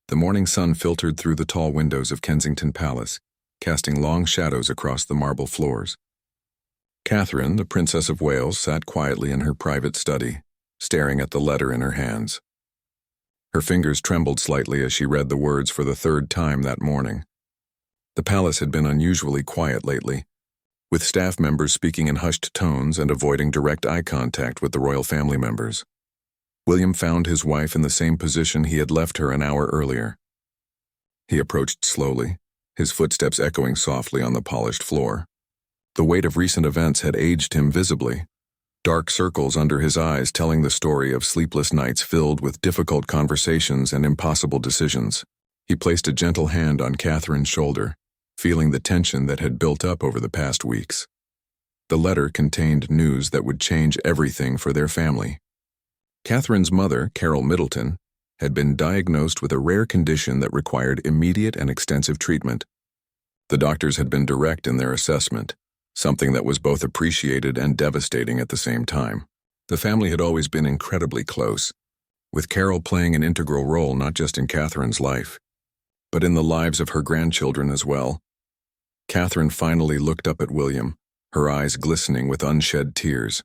The morning sun filtered through the tall windows of Kensington Palace, casting long shadows across the marble floors. Catherine, the Princess of Wales, sat quietly in her private study, staring at the letter in her hands. Her fingers trembled slightly as she read the words for the third time that morning. The palace had been unusually quiet lately, with staff members speaking in hushed tones and avoiding direct eye contact with the royal family members. William found his wife in the same position he had left her an hour earlier. He approached slowly, his footsteps echoing softly on the polished floor. The weight of recent events had aged him visibly, dark circles under his eyes telling the story of sleepless nights filled with difficult conversations and impossible decisions. He placed a gentle hand on Catherine's shoulder, feeling the tension that had built up over the past weeks. The letter contained news that would change everything for their family. Catherine's mother, Carol Middleton, had been diagnosed with a rare condition that required immediate and extensive treatment. The doctors had been direct in their assessment, something that was both appreciated and devastating at the same time. The family had always been incredibly close, with Carol playing an integral role not just in Catherine's life, but in the lives of her grandchildren as well. Catherine finally looked up at William, her eyes glistening with unshed tears.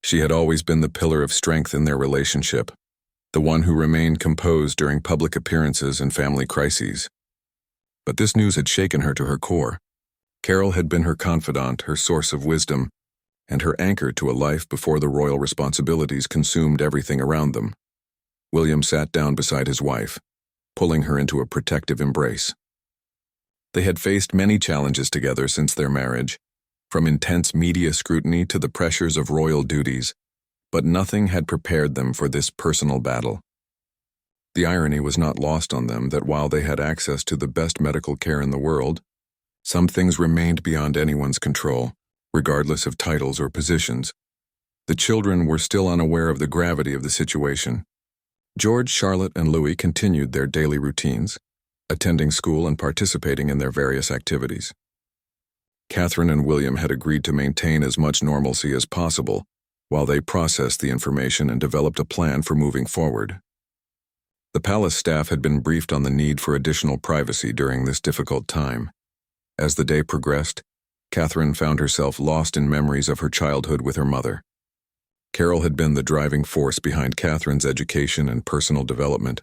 She had always been the pillar of strength in their relationship, the one who remained composed during public appearances and family crises. But this news had shaken her to her core. Carol had been her confidant, her source of wisdom, and her anchor to a life before the royal responsibilities consumed everything around them. William sat down beside his wife, pulling her into a protective embrace. They had faced many challenges together since their marriage, from intense media scrutiny to the pressures of royal duties, but nothing had prepared them for this personal battle. The irony was not lost on them that while they had access to the best medical care in the world, some things remained beyond anyone's control, regardless of titles or positions. The children were still unaware of the gravity of the situation. George, Charlotte, and Louis continued their daily routines, attending school and participating in their various activities. Catherine and William had agreed to maintain as much normalcy as possible while they processed the information and developed a plan for moving forward. The palace staff had been briefed on the need for additional privacy during this difficult time. As the day progressed, Catherine found herself lost in memories of her childhood with her mother. Carol had been the driving force behind Catherine's education and personal development,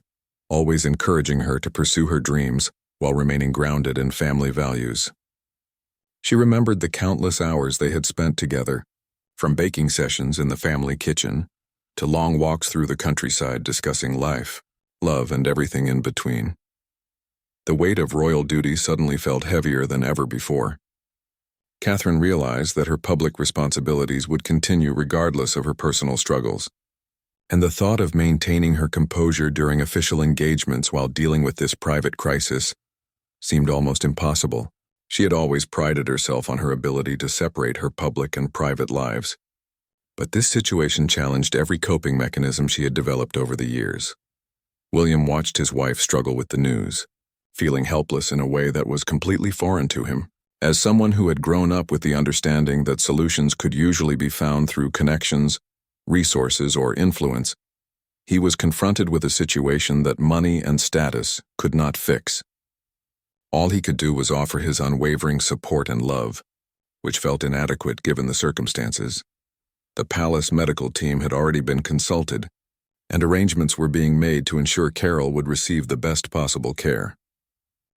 always encouraging her to pursue her dreams while remaining grounded in family values. She remembered the countless hours they had spent together, from baking sessions in the family kitchen to long walks through the countryside discussing life, love, and everything in between. The weight of royal duty suddenly felt heavier than ever before. Catherine realized that her public responsibilities would continue regardless of her personal struggles, and the thought of maintaining her composure during official engagements while dealing with this private crisis seemed almost impossible. She had always prided herself on her ability to separate her public and private lives, but this situation challenged every coping mechanism she had developed over the years. William watched his wife struggle with the news, feeling helpless in a way that was completely foreign to him. As someone who had grown up with the understanding that solutions could usually be found through connections, resources, or influence, he was confronted with a situation that money and status could not fix. All he could do was offer his unwavering support and love, which felt inadequate given the circumstances. The palace medical team had already been consulted, and arrangements were being made to ensure Carol would receive the best possible care.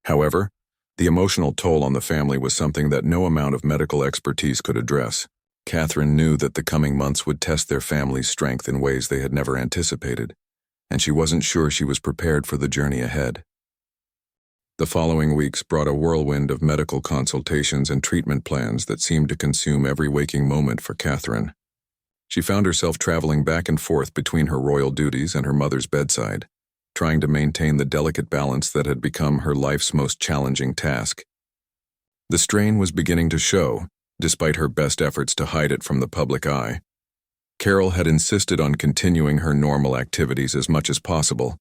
However, the emotional toll on the family was something that no amount of medical expertise could address. Catherine knew that the coming months would test their family's strength in ways they had never anticipated, and she wasn't sure she was prepared for the journey ahead. The following weeks brought a whirlwind of medical consultations and treatment plans that seemed to consume every waking moment for Catherine. She found herself traveling back and forth between her royal duties and her mother's bedside, trying to maintain the delicate balance that had become her life's most challenging task. The strain was beginning to show, despite her best efforts to hide it from the public eye. Carol had insisted on continuing her normal activities as much as possible,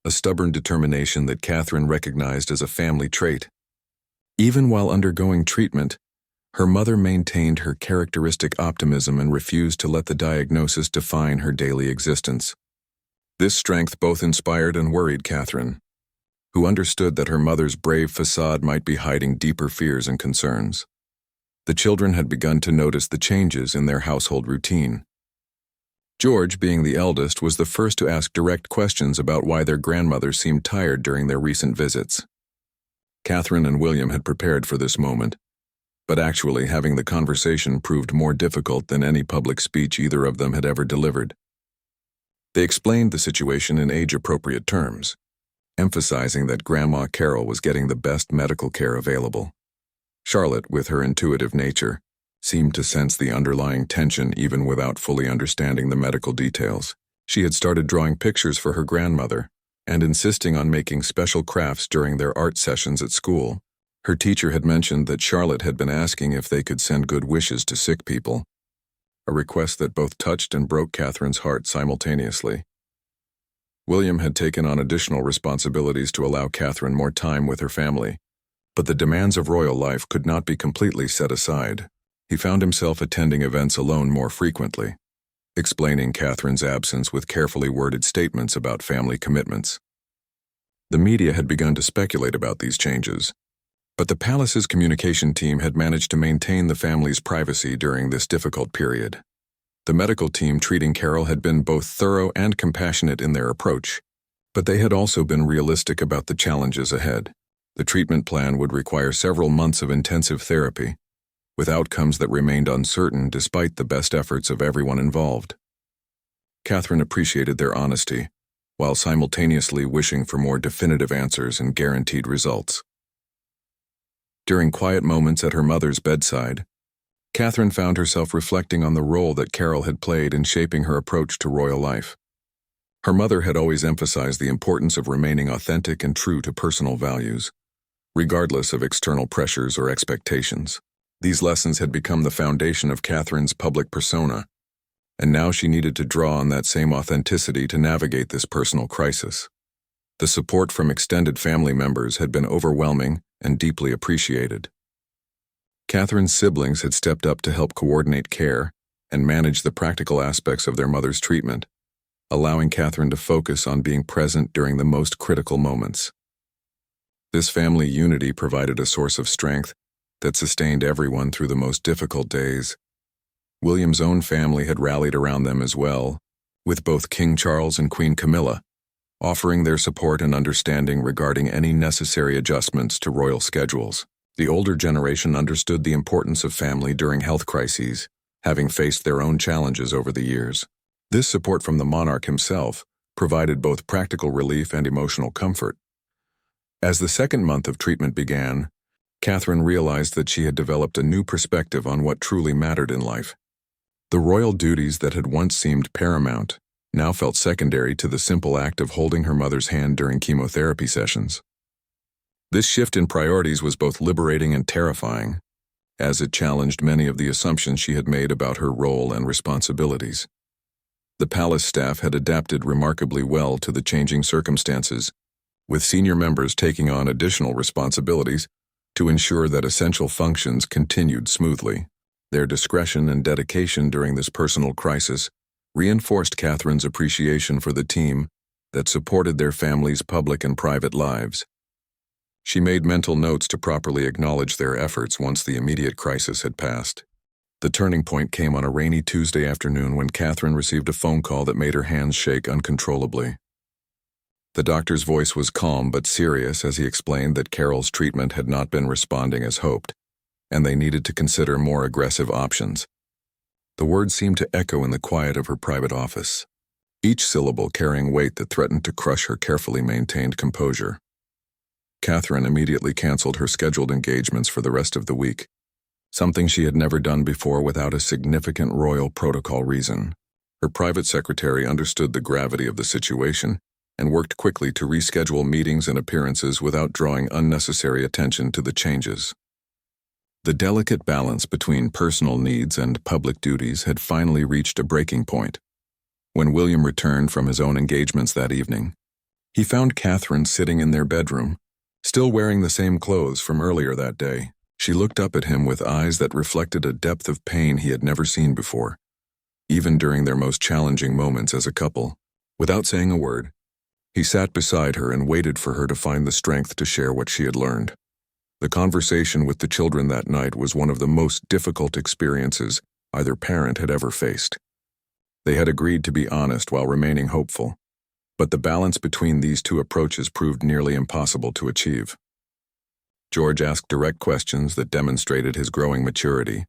a stubborn determination that Catherine recognized as a family trait. Even while undergoing treatment, her mother maintained her characteristic optimism and refused to let the diagnosis define her daily existence. This strength both inspired and worried Catherine, who understood that her mother's brave facade might be hiding deeper fears and concerns. The children had begun to notice the changes in their household routine. George, being the eldest, was the first to ask direct questions about why their grandmother seemed tired during their recent visits. Catherine and William had prepared for this moment, but actually having the conversation proved more difficult than any public speech either of them had ever delivered. They explained the situation in age-appropriate terms, emphasizing that Grandma Carol was getting the best medical care available. Charlotte, with her intuitive nature, seemed to sense the underlying tension even without fully understanding the medical details. She had started drawing pictures for her grandmother and insisting on making special crafts during their art sessions at school. Her teacher had mentioned that Charlotte had been asking if they could send good wishes to sick people, a request that both touched and broke Catherine's heart simultaneously. William had taken on additional responsibilities to allow Catherine more time with her family, but the demands of royal life could not be completely set aside. He found himself attending events alone more frequently, explaining Catherine's absence with carefully worded statements about family commitments. The media had begun to speculate about these changes, but the palace's communication team had managed to maintain the family's privacy during this difficult period. The medical team treating Carol had been both thorough and compassionate in their approach, but they had also been realistic about the challenges ahead. The treatment plan would require several months of intensive therapy, with outcomes that remained uncertain despite the best efforts of everyone involved. Catherine appreciated their honesty, while simultaneously wishing for more definitive answers and guaranteed results. During quiet moments at her mother's bedside, Catherine found herself reflecting on the role that Carol had played in shaping her approach to royal life. Her mother had always emphasized the importance of remaining authentic and true to personal values, regardless of external pressures or expectations. These lessons had become the foundation of Catherine's public persona, and now she needed to draw on that same authenticity to navigate this personal crisis. The support from extended family members had been overwhelming and deeply appreciated. Catherine's siblings had stepped up to help coordinate care and manage the practical aspects of their mother's treatment, allowing Catherine to focus on being present during the most critical moments. This family unity provided a source of strength that sustained everyone through the most difficult days. William's own family had rallied around them as well, with both King Charles and Queen Camilla offering their support and understanding regarding any necessary adjustments to royal schedules. The older generation understood the importance of family during health crises, having faced their own challenges over the years. This support from the monarch himself provided both practical relief and emotional comfort. As the second month of treatment began, Catherine realized that she had developed a new perspective on what truly mattered in life. The royal duties that had once seemed paramount now felt secondary to the simple act of holding her mother's hand during chemotherapy sessions. This shift in priorities was both liberating and terrifying, as it challenged many of the assumptions she had made about her role and responsibilities. The palace staff had adapted remarkably well to the changing circumstances, with senior members taking on additional responsibilities to ensure that essential functions continued smoothly. Their discretion and dedication during this personal crisis reinforced Catherine's appreciation for the team that supported their family's public and private lives. She made mental notes to properly acknowledge their efforts once the immediate crisis had passed. The turning point came on a rainy Tuesday afternoon when Catherine received a phone call that made her hands shake uncontrollably. The doctor's voice was calm but serious as he explained that Carol's treatment had not been responding as hoped, and they needed to consider more aggressive options. The words seemed to echo in the quiet of her private office, each syllable carrying weight that threatened to crush her carefully maintained composure. Catherine immediately canceled her scheduled engagements for the rest of the week, something she had never done before without a significant royal protocol reason. Her private secretary understood the gravity of the situation and worked quickly to reschedule meetings and appearances without drawing unnecessary attention to the changes. The delicate balance between personal needs and public duties had finally reached a breaking point. When William returned from his own engagements that evening, he found Catherine sitting in their bedroom, still wearing the same clothes from earlier that day. She looked up at him with eyes that reflected a depth of pain he had never seen before, even during their most challenging moments as a couple. Without saying a word, he sat beside her and waited for her to find the strength to share what she had learned. The conversation with the children that night was one of the most difficult experiences either parent had ever faced. They had agreed to be honest while remaining hopeful, but the balance between these two approaches proved nearly impossible to achieve. George asked direct questions that demonstrated his growing maturity,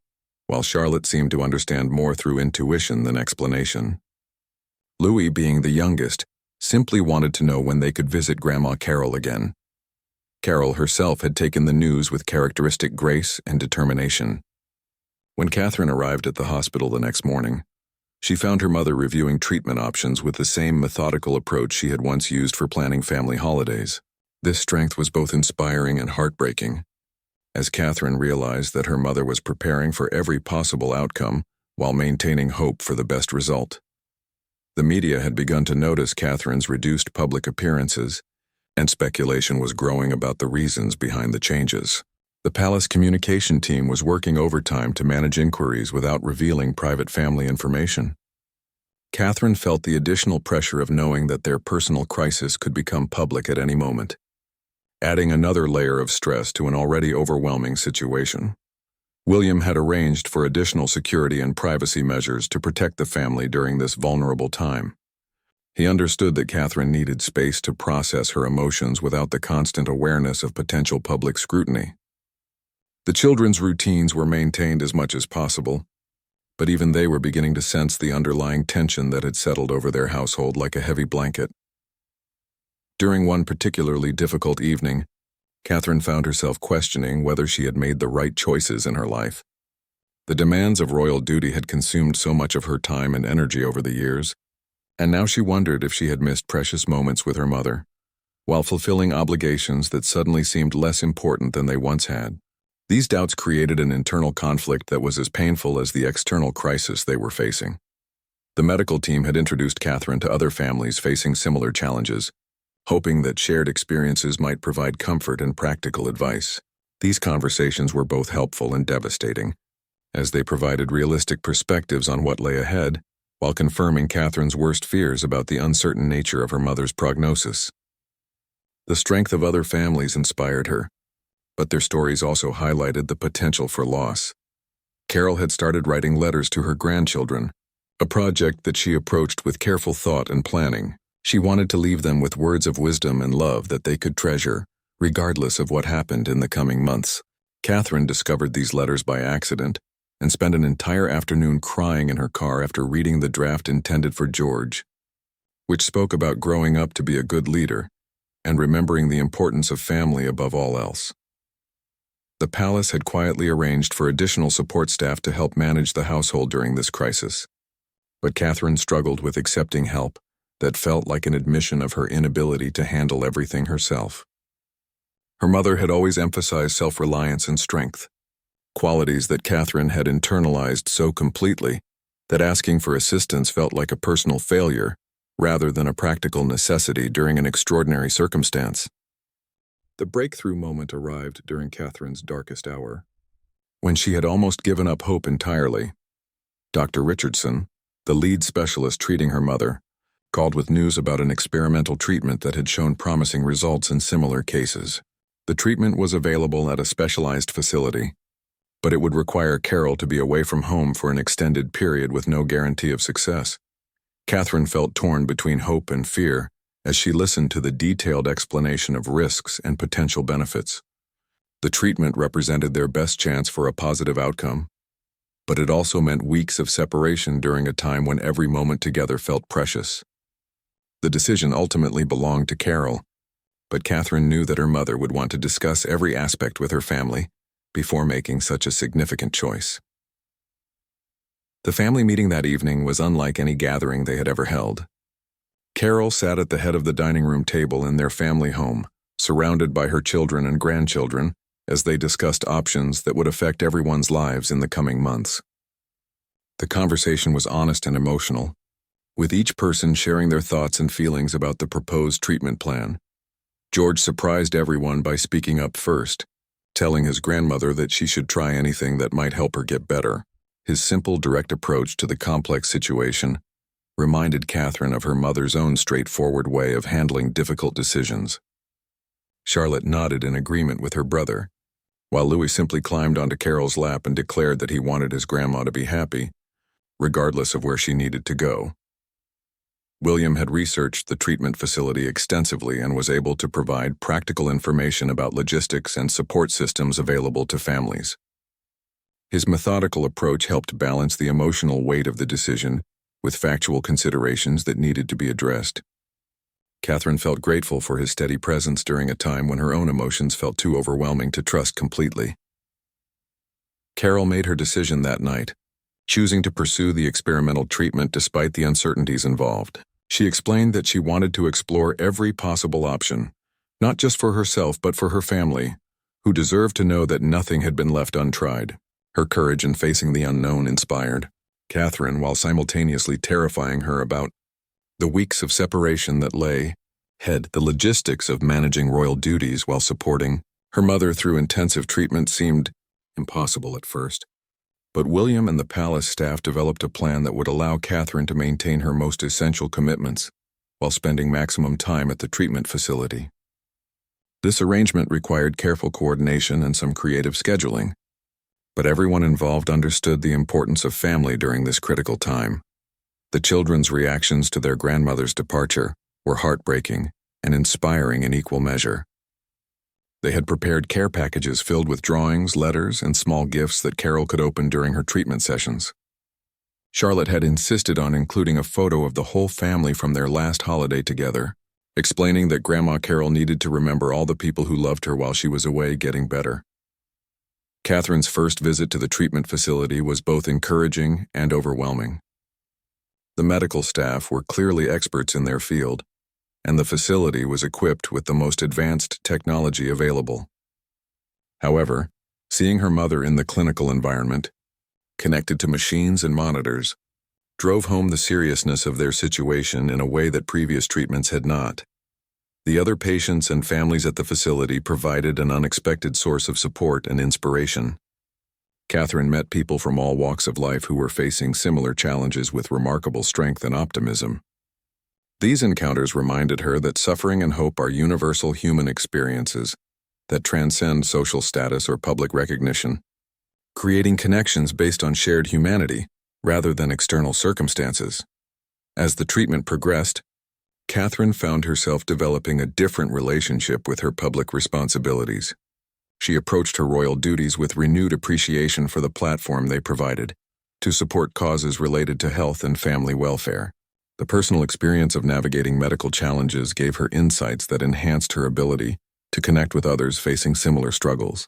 while Charlotte seemed to understand more through intuition than explanation. Louis, being the youngest, simply wanted to know when they could visit Grandma Carol again. Carol herself had taken the news with characteristic grace and determination. When Catherine arrived at the hospital the next morning, she found her mother reviewing treatment options with the same methodical approach she had once used for planning family holidays. This strength was both inspiring and heartbreaking, as Catherine realized that her mother was preparing for every possible outcome while maintaining hope for the best result. The media had begun to notice Catherine's reduced public appearances, and speculation was growing about the reasons behind the changes. The palace communication team was working overtime to manage inquiries without revealing private family information. Catherine felt the additional pressure of knowing that their personal crisis could become public at any moment, adding another layer of stress to an already overwhelming situation. William had arranged for additional security and privacy measures to protect the family during this vulnerable time. He understood that Catherine needed space to process her emotions without the constant awareness of potential public scrutiny. The children's routines were maintained as much as possible, but even they were beginning to sense the underlying tension that had settled over their household like a heavy blanket. During one particularly difficult evening, Catherine found herself questioning whether she had made the right choices in her life. The demands of royal duty had consumed so much of her time and energy over the years, and now she wondered if she had missed precious moments with her mother, while fulfilling obligations that suddenly seemed less important than they once had. These doubts created an internal conflict that was as painful as the external crisis they were facing. The medical team had introduced Catherine to other families facing similar challenges, hoping that shared experiences might provide comfort and practical advice. These conversations were both helpful and devastating, as they provided realistic perspectives on what lay ahead, while confirming Catherine's worst fears about the uncertain nature of her mother's prognosis. The strength of other families inspired her, but their stories also highlighted the potential for loss. Carol had started writing letters to her grandchildren, a project that she approached with careful thought and planning. She wanted to leave them with words of wisdom and love that they could treasure, regardless of what happened in the coming months. Catherine discovered these letters by accident and spent an entire afternoon crying in her car after reading the draft intended for George, which spoke about growing up to be a good leader and remembering the importance of family above all else. The palace had quietly arranged for additional support staff to help manage the household during this crisis, but Catherine struggled with accepting help that felt like an admission of her inability to handle everything herself. Her mother had always emphasized self-reliance and strength, qualities that Catherine had internalized so completely that asking for assistance felt like a personal failure rather than a practical necessity during an extraordinary circumstance. The breakthrough moment arrived during Catherine's darkest hour. When she had almost given up hope entirely, Dr. Richardson, the lead specialist treating her mother, called with news about an experimental treatment that had shown promising results in similar cases. The treatment was available at a specialized facility, but it would require Carol to be away from home for an extended period with no guarantee of success. Catherine felt torn between hope and fear as she listened to the detailed explanation of risks and potential benefits. The treatment represented their best chance for a positive outcome, but it also meant weeks of separation during a time when every moment together felt precious. The decision ultimately belonged to Carol, but Catherine knew that her mother would want to discuss every aspect with her family before making such a significant choice. The family meeting that evening was unlike any gathering they had ever held. Carol sat at the head of the dining room table in their family home, surrounded by her children and grandchildren, as they discussed options that would affect everyone's lives in the coming months. The conversation was honest and emotional, with each person sharing their thoughts and feelings about the proposed treatment plan. George surprised everyone by speaking up first, telling his grandmother that she should try anything that might help her get better. His simple, direct approach to the complex situation reminded Catherine of her mother's own straightforward way of handling difficult decisions. Charlotte nodded in agreement with her brother, while Louis simply climbed onto Carol's lap and declared that he wanted his grandma to be happy, regardless of where she needed to go. William had researched the treatment facility extensively and was able to provide practical information about logistics and support systems available to families. His methodical approach helped balance the emotional weight of the decision with factual considerations that needed to be addressed. Catherine felt grateful for his steady presence during a time when her own emotions felt too overwhelming to trust completely. Carol made her decision that night, choosing to pursue the experimental treatment despite the uncertainties involved. She explained that she wanted to explore every possible option, not just for herself but for her family, who deserved to know that nothing had been left untried. Her courage in facing the unknown inspired Catherine while simultaneously terrifying her about the weeks of separation that lay ahead. The logistics of managing royal duties while supporting her mother through intensive treatment seemed impossible at first. But William and the palace staff developed a plan that would allow Catherine to maintain her most essential commitments while spending maximum time at the treatment facility. This arrangement required careful coordination and some creative scheduling, but everyone involved understood the importance of family during this critical time. The children's reactions to their grandmother's departure were heartbreaking and inspiring in equal measure. They had prepared care packages filled with drawings, letters, and small gifts that Carol could open during her treatment sessions. Charlotte had insisted on including a photo of the whole family from their last holiday together, explaining that Grandma Carol needed to remember all the people who loved her while she was away getting better. Catherine's first visit to the treatment facility was both encouraging and overwhelming. The medical staff were clearly experts in their field, and the facility was equipped with the most advanced technology available. However, seeing her mother in the clinical environment, connected to machines and monitors, drove home the seriousness of their situation in a way that previous treatments had not. The other patients and families at the facility provided an unexpected source of support and inspiration. Catherine met people from all walks of life who were facing similar challenges with remarkable strength and optimism. These encounters reminded her that suffering and hope are universal human experiences that transcend social status or public recognition, creating connections based on shared humanity rather than external circumstances. As the treatment progressed, Catherine found herself developing a different relationship with her public responsibilities. She approached her royal duties with renewed appreciation for the platform they provided to support causes related to health and family welfare. The personal experience of navigating medical challenges gave her insights that enhanced her ability to connect with others facing similar struggles,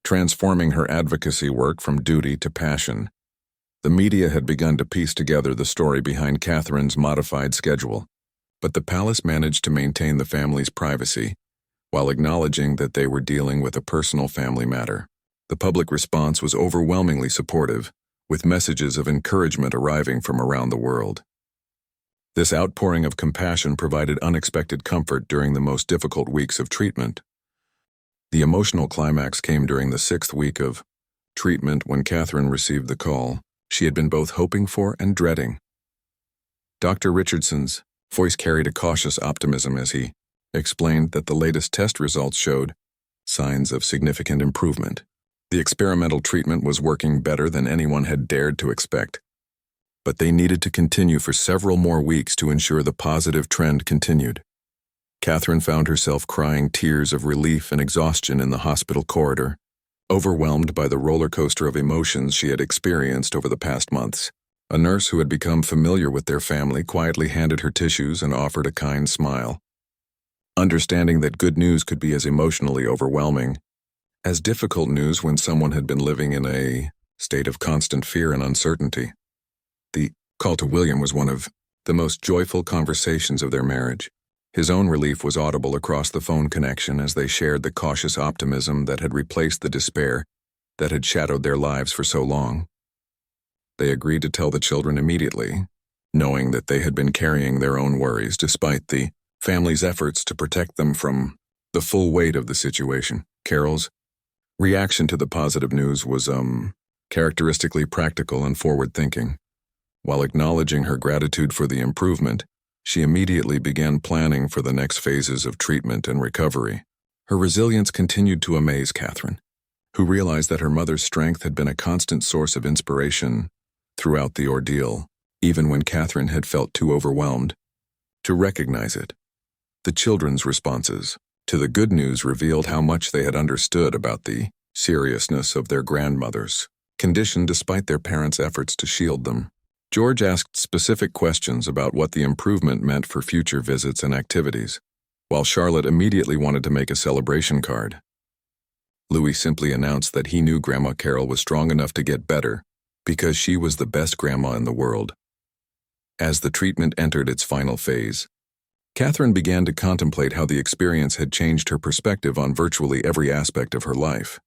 transforming her advocacy work from duty to passion. The media had begun to piece together the story behind Catherine's modified schedule, but the palace managed to maintain the family's privacy while acknowledging that they were dealing with a personal family matter. The public response was overwhelmingly supportive, with messages of encouragement arriving from around the world. This outpouring of compassion provided unexpected comfort during the most difficult weeks of treatment. The emotional climax came during the 6th week of treatment when Catherine received the call she had been both hoping for and dreading. Dr. Richardson's voice carried a cautious optimism as he explained that the latest test results showed signs of significant improvement. The experimental treatment was working better than anyone had dared to expect, but they needed to continue for several more weeks to ensure the positive trend continued. Catherine found herself crying tears of relief and exhaustion in the hospital corridor, overwhelmed by the roller coaster of emotions she had experienced over the past months. A nurse who had become familiar with their family quietly handed her tissues and offered a kind smile. Understanding that good news could be as emotionally overwhelming as difficult news when someone had been living in a state of constant fear and uncertainty. The call to William was one of the most joyful conversations of their marriage. His own relief was audible across the phone connection as they shared the cautious optimism that had replaced the despair that had shadowed their lives for so long. They agreed to tell the children immediately, knowing that they had been carrying their own worries despite the family's efforts to protect them from the full weight of the situation. Carol's reaction to the positive news was characteristically practical and forward-thinking. While acknowledging her gratitude for the improvement, she immediately began planning for the next phases of treatment and recovery. Her resilience continued to amaze Catherine, who realized that her mother's strength had been a constant source of inspiration throughout the ordeal, even when Catherine had felt too overwhelmed to recognize it. The children's responses to the good news revealed how much they had understood about the seriousness of their grandmother's condition despite their parents' efforts to shield them. George asked specific questions about what the improvement meant for future visits and activities, while Charlotte immediately wanted to make a celebration card. Louis simply announced that he knew Grandma Carol was strong enough to get better because she was the best grandma in the world. As the treatment entered its final phase, Catherine began to contemplate how the experience had changed her perspective on virtually every aspect of her life.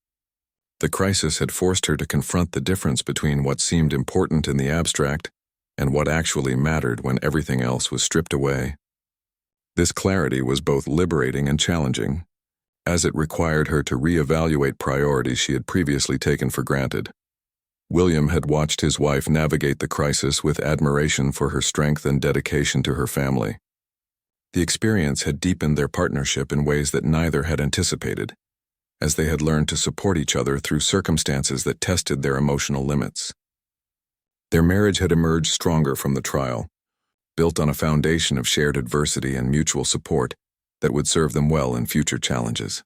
The crisis had forced her to confront the difference between what seemed important in the abstract and what actually mattered when everything else was stripped away. This clarity was both liberating and challenging, as it required her to reevaluate priorities she had previously taken for granted. William had watched his wife navigate the crisis with admiration for her strength and dedication to her family. The experience had deepened their partnership in ways that neither had anticipated, as they had learned to support each other through circumstances that tested their emotional limits. Their marriage had emerged stronger from the trial, built on a foundation of shared adversity and mutual support that would serve them well in future challenges.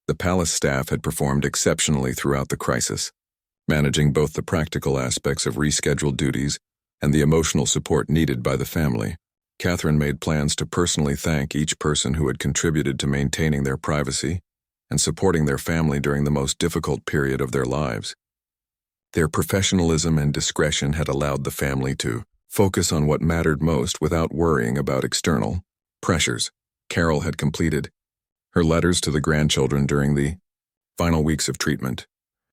The palace staff had performed exceptionally throughout the crisis, managing both the practical aspects of rescheduled duties and the emotional support needed by the family. Catherine made plans to personally thank each person who had contributed to maintaining their privacy and supporting their family during the most difficult period of their lives. Their professionalism and discretion had allowed the family to focus on what mattered most without worrying about external pressures. Carol had completed her letters to the grandchildren during the final weeks of treatment,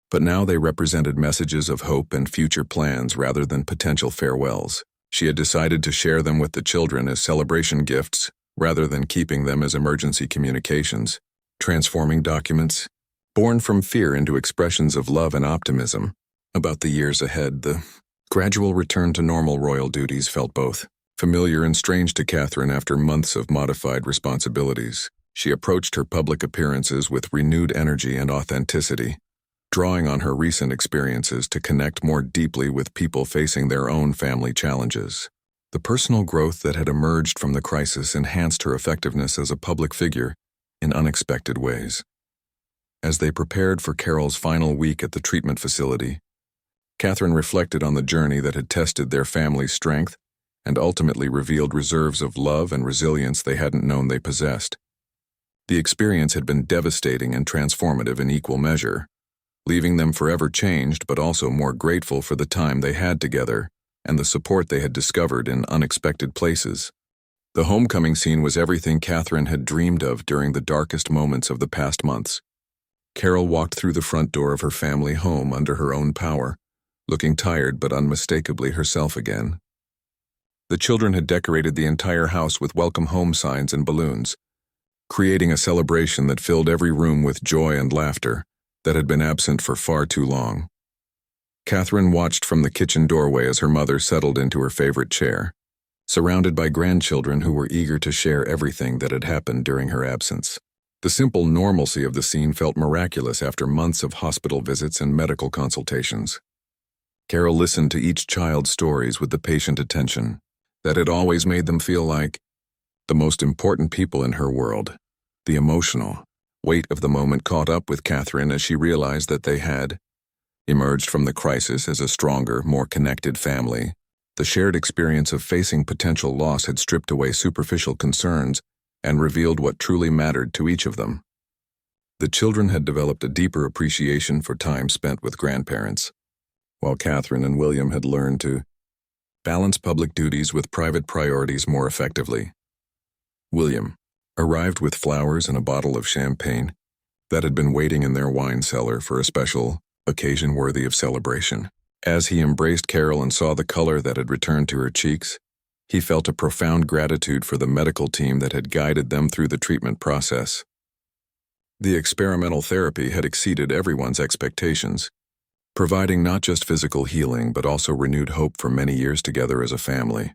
but now they represented messages of hope and future plans rather than potential farewells. She had decided to share them with the children as celebration gifts rather than keeping them as emergency communications, transforming documents born from fear into expressions of love and optimism about the years ahead. The gradual return to normal royal duties felt both familiar and strange to Catherine after months of modified responsibilities. She approached her public appearances with renewed energy and authenticity, drawing on her recent experiences to connect more deeply with people facing their own family challenges. The personal growth that had emerged from the crisis enhanced her effectiveness as a public figure in unexpected ways. As they prepared for Carol's final week at the treatment facility, Catherine reflected on the journey that had tested their family's strength and ultimately revealed reserves of love and resilience they hadn't known they possessed. The experience had been devastating and transformative in equal measure, leaving them forever changed but also more grateful for the time they had together and the support they had discovered in unexpected places. The homecoming scene was everything Catherine had dreamed of during the darkest moments of the past months. Carol walked through the front door of her family home under her own power, looking tired but unmistakably herself again. The children had decorated the entire house with welcome home signs and balloons, creating a celebration that filled every room with joy and laughter that had been absent for far too long. Catherine watched from the kitchen doorway as her mother settled into her favorite chair, surrounded by grandchildren who were eager to share everything that had happened during her absence. The simple normalcy of the scene felt miraculous after months of hospital visits and medical consultations. Carol listened to each child's stories with the patient attention that had always made them feel like the most important people in her world. The emotional weight of the moment caught up with Catherine as she realized that they had emerged from the crisis as a stronger, more connected family. The shared experience of facing potential loss had stripped away superficial concerns and revealed what truly mattered to each of them. The children had developed a deeper appreciation for time spent with grandparents, while Catherine and William had learned to balance public duties with private priorities more effectively. William arrived with flowers and a bottle of champagne that had been waiting in their wine cellar for a special occasion worthy of celebration. As he embraced Carol and saw the color that had returned to her cheeks, he felt a profound gratitude for the medical team that had guided them through the treatment process. The experimental therapy had exceeded everyone's expectations, providing not just physical healing but also renewed hope for many years together as a family.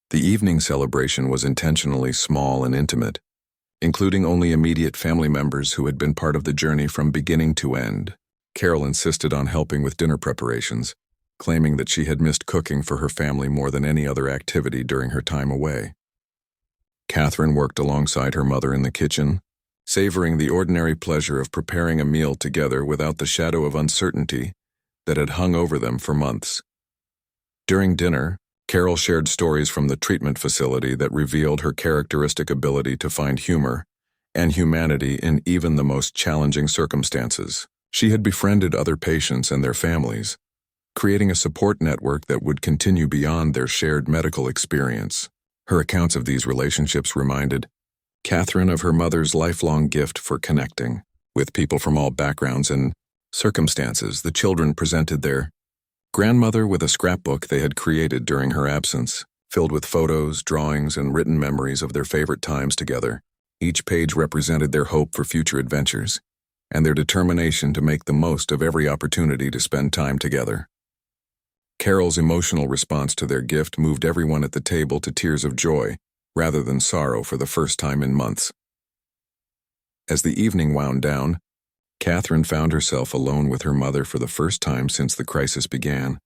The evening celebration was intentionally small and intimate, including only immediate family members who had been part of the journey from beginning to end. Carol insisted on helping with dinner preparations, claiming that she had missed cooking for her family more than any other activity during her time away. Catherine worked alongside her mother in the kitchen, savoring the ordinary pleasure of preparing a meal together without the shadow of uncertainty that had hung over them for months. During dinner, Carol shared stories from the treatment facility that revealed her characteristic ability to find humor and humanity in even the most challenging circumstances. She had befriended other patients and their families, creating a support network that would continue beyond their shared medical experience. Her accounts of these relationships reminded Catherine of her mother's lifelong gift for connecting with people from all backgrounds and circumstances. The children presented their grandmother with a scrapbook they had created during her absence, filled with photos, drawings, and written memories of their favorite times together. Each page represented their hope for future adventures and their determination to make the most of every opportunity to spend time together. Carol's emotional response to their gift moved everyone at the table to tears of joy rather than sorrow for the first time in months. As the evening wound down, Catherine found herself alone with her mother for the first time since the crisis began.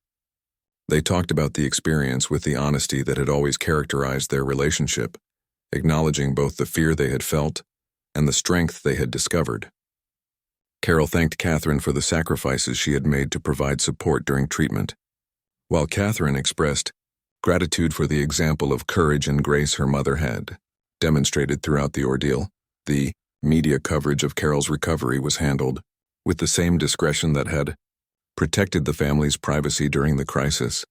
They talked about the experience with the honesty that had always characterized their relationship, acknowledging both the fear they had felt and the strength they had discovered. Carol thanked Catherine for the sacrifices she had made to provide support during treatment, while Catherine expressed gratitude for the example of courage and grace her mother had demonstrated throughout the ordeal. The media coverage of Carol's recovery was handled with the same discretion that had protected the family's privacy during the crisis.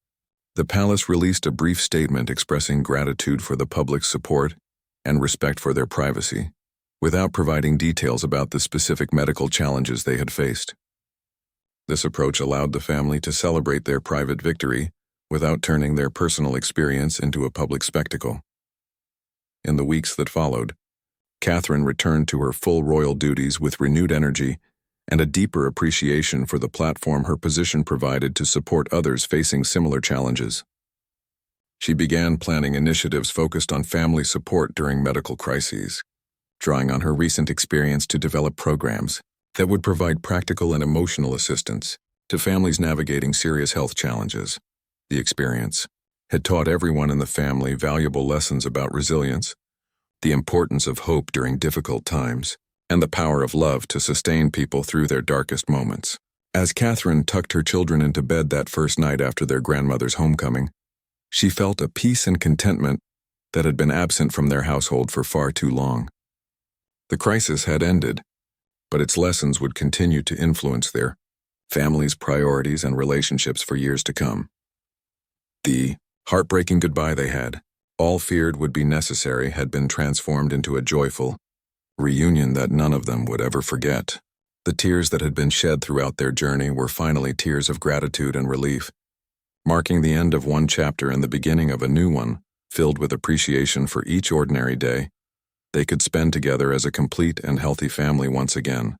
The palace released a brief statement expressing gratitude for the public's support and respect for their privacy, without providing details about the specific medical challenges they had faced. This approach allowed the family to celebrate their private victory without turning their personal experience into a public spectacle. In the weeks that followed, Catherine returned to her full royal duties with renewed energy and a deeper appreciation for the platform her position provided to support others facing similar challenges. She began planning initiatives focused on family support during medical crises, drawing on her recent experience to develop programs that would provide practical and emotional assistance to families navigating serious health challenges. The experience had taught everyone in the family valuable lessons about resilience, the importance of hope during difficult times, and the power of love to sustain people through their darkest moments. As Catherine tucked her children into bed that first night after their grandmother's homecoming, she felt a peace and contentment that had been absent from their household for far too long. The crisis had ended, but its lessons would continue to influence their family's priorities and relationships for years to come. The heartbreaking goodbye they had all feared would be necessary had been transformed into a joyful reunion that none of them would ever forget. The tears that had been shed throughout their journey were finally tears of gratitude and relief, marking the end of one chapter and the beginning of a new one, filled with appreciation for each ordinary day they could spend together as a complete and healthy family once again.